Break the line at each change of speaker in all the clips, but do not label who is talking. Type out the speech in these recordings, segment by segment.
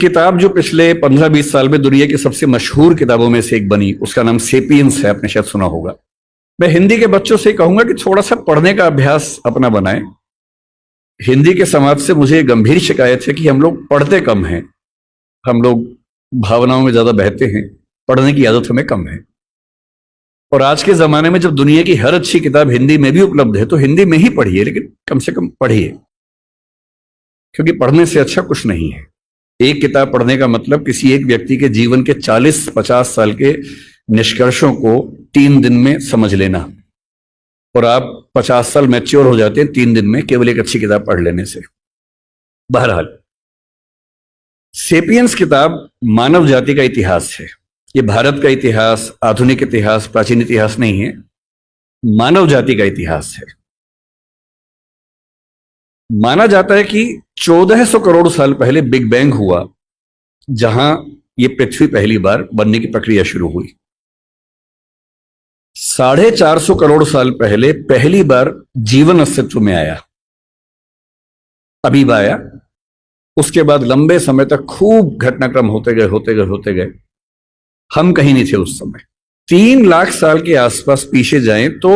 किताब जो पिछले 15-20 साल में दुनिया की सबसे मशहूर किताबों में से एक बनी, उसका नाम सेपियंस है। आपने शायद सुना होगा। मैं हिंदी के बच्चों से कहूंगा कि थोड़ा सा पढ़ने का अभ्यास अपना बनाएं। हिंदी के समाज से मुझे गंभीर शिकायत है कि हम लोग पढ़ते कम हैं, हम लोग भावनाओं में ज्यादा बहते हैं, पढ़ने की आदत हमें कम है। और आज के जमाने में जब दुनिया की हर अच्छी किताब हिंदी में भी उपलब्ध है तो हिंदी में ही पढ़िए, लेकिन कम से कम पढ़िए, क्योंकि पढ़ने से अच्छा कुछ नहीं है। एक किताब पढ़ने का मतलब किसी एक व्यक्ति के जीवन के 40-50 साल के निष्कर्षों को 3 दिन में समझ लेना, और आप 50 साल मैच्योर हो जाते हैं 3 दिन में केवल एक अच्छी किताब पढ़ लेने से। बहरहाल, सेपियंस किताब मानव जाति का इतिहास है। ये भारत का इतिहास, आधुनिक इतिहास, प्राचीन इतिहास नहीं है, मानव जाति का इतिहास है। माना जाता है कि 1400 करोड़ साल पहले बिग बैंग हुआ, जहां ये पृथ्वी पहली बार बनने की प्रक्रिया शुरू हुई। 450 करोड़ साल पहले पहली बार जीवन अस्तित्व में आया, अमीबा आया। उसके बाद लंबे समय तक खूब घटनाक्रम होते गए। हम कहीं नहीं थे उस समय। 3 लाख साल के आसपास पीछे जाएं तो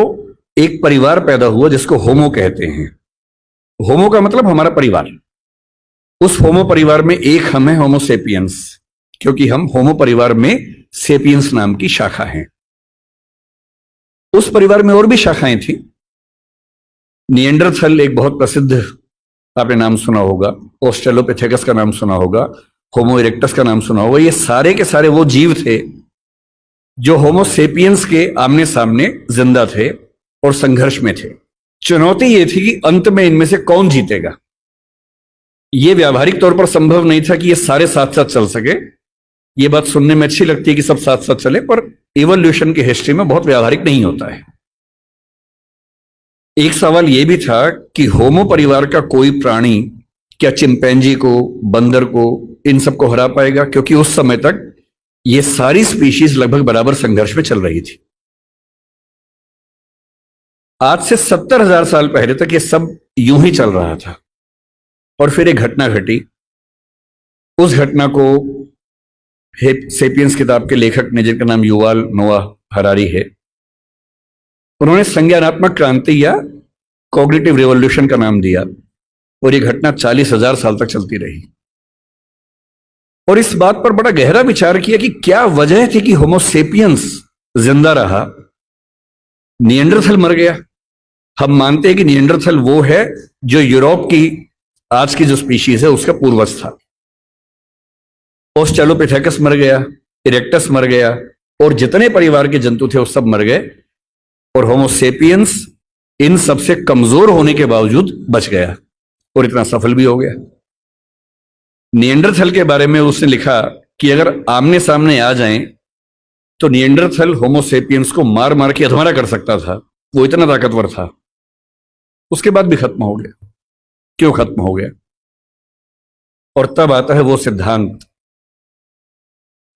एक परिवार पैदा हुआ जिसको होमो कहते हैं। होमो का मतलब हमारा परिवार। उस होमो परिवार में एक हम है, होमो सेपियंस, क्योंकि हम होमो परिवार में सेपियंस नाम की शाखा हैं। उस परिवार में और भी शाखाएं थी। निएंडरथल एक बहुत प्रसिद्ध, आपने नाम सुना होगा। ऑस्ट्रेलोपिथेकस का नाम सुना होगा। होमो इरेक्टस का नाम सुना होगा। ये सारे के सारे वो जीव थे जो होमो सेपियंस के आमने सामने जिंदा थे और संघर्ष में थे। चुनौती ये थी कि अंत में इनमें से कौन जीतेगा। यह व्यावहारिक तौर पर संभव नहीं था कि ये सारे साथ साथ चल सके। ये बात सुनने में अच्छी लगती है कि सब साथ साथ चले, पर इवोल्यूशन की हिस्ट्री में बहुत व्यावहारिक नहीं होता है। एक सवाल यह भी था कि होमो परिवार का कोई प्राणी क्या चिंपैंजी को, बंदर को, इन सबको हरा पाएगा, क्योंकि उस समय तक ये सारी स्पीशीज लगभग बराबर संघर्ष में चल रही थी। आज से 70,000 साल पहले तक ये सब यूं ही चल रहा था, और फिर एक घटना घटी। उस घटना को सेपियंस किताब के लेखक ने, जिनका नाम युवाल नोआ हरारी है, उन्होंने संज्ञानात्मक क्रांति या कॉग्निटिव रिवॉल्यूशन का नाम दिया। और ये घटना 40,000 साल तक चलती रही। और इस बात पर बड़ा गहरा विचार किया कि क्या वजह थी कि होमो सेपियंस जिंदा रहा, निएंडरथल मर गया। हम मानते हैं कि निएंडरथल वो है जो यूरोप की आज की जो स्पीशीज है उसका पूर्वज था। ऑस्ट्रेलोपिथेकस मर गया, इरेक्टस मर गया, और जितने परिवार के जंतु थे वो सब मर गए, और होमो सेपियंस इन सबसे कमजोर होने के बावजूद बच गया और इतना सफल भी हो गया। निएंडरथल के बारे में उसने लिखा कि अगर आमने सामने आ जाएं तो निएंडरथल होमो सेपियंस को मार मार के अधमरा कर सकता था, वो इतना ताकतवर था। उसके बाद भी खत्म हो गया। क्यों खत्म हो गया? और तब आता है वो सिद्धांत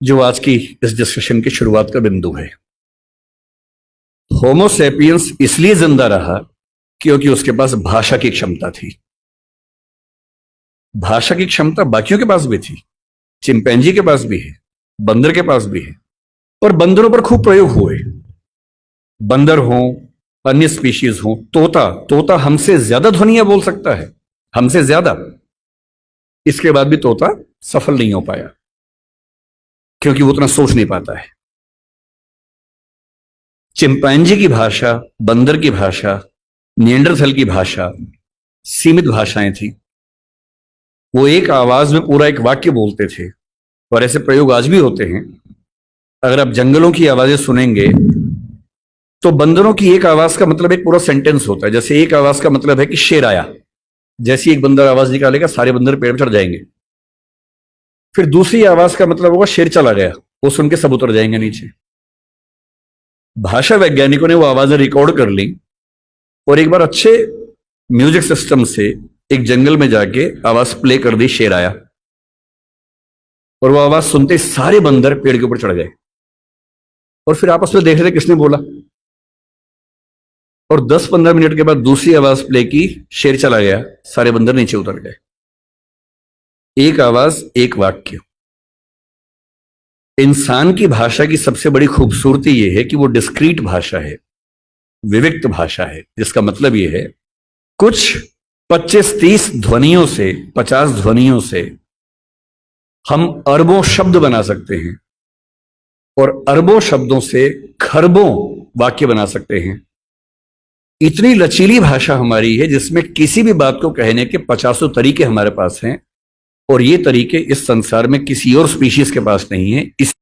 जो आज की इस डिस्कशन की शुरुआत का बिंदु है। होमो सेपियंस इसलिए जिंदा रहा क्योंकि उसके पास भाषा की क्षमता थी। भाषा की क्षमता बाकियों के पास भी थी, चिंपैंजी के पास भी है, बंदर के पास भी है, और बंदरों पर खूब प्रयोग हुए। बंदर हो, अन्य स्पीशीज हो, तोता हमसे ज्यादा ध्वनियां बोल सकता है, हमसे ज्यादा। इसके बाद भी तोता सफल नहीं हो पाया क्योंकि वो उतना सोच नहीं पाता है। चिंपैंजी की भाषा, बंदर की भाषा, निएंडरथल की भाषा सीमित भाषाएं थी। वो एक आवाज में पूरा एक वाक्य बोलते थे, और ऐसे प्रयोग आज भी होते हैं। अगर आप जंगलों की आवाजें सुनेंगे तो बंदरों की एक आवाज का मतलब एक पूरा सेंटेंस होता है। जैसे एक आवाज का मतलब है कि शेर आया, जैसी एक बंदर आवाज निकालेगा सारे बंदर पेड़ पर चढ़ जाएंगे। फिर दूसरी आवाज का मतलब होगा शेर चला गया, वो सुन के सब उतर जाएंगे नीचे। भाषा वैज्ञानिकों ने वो आवाजें रिकॉर्ड कर ली, और एक बार अच्छे म्यूजिक सिस्टम से एक जंगल में जाके आवाज प्ले कर दी, शेर आया, और वो आवाज सुनते सारे बंदर पेड़ के ऊपर चढ़ गए। और फिर आपस में देख रहे किसने बोला, और 10-15 मिनट के बाद दूसरी आवाज प्ले की, शेर चला गया, सारे बंदर नीचे उतर गए। एक आवाज एक वाक्य। इंसान की भाषा की सबसे बड़ी खूबसूरती यह है कि वो डिस्क्रीट भाषा है, विविक्त भाषा है, जिसका मतलब यह है कुछ 25-30 ध्वनियों से, 50 ध्वनियों से हम अरबों शब्द बना सकते हैं और अरबों शब्दों से खरबों वाक्य बना सकते हैं। इतनी लचीली भाषा हमारी है जिसमें किसी भी बात को कहने के 50 तरीके हमारे पास हैं और ये तरीके इस संसार में किसी और स्पीशीज के पास नहीं है। इस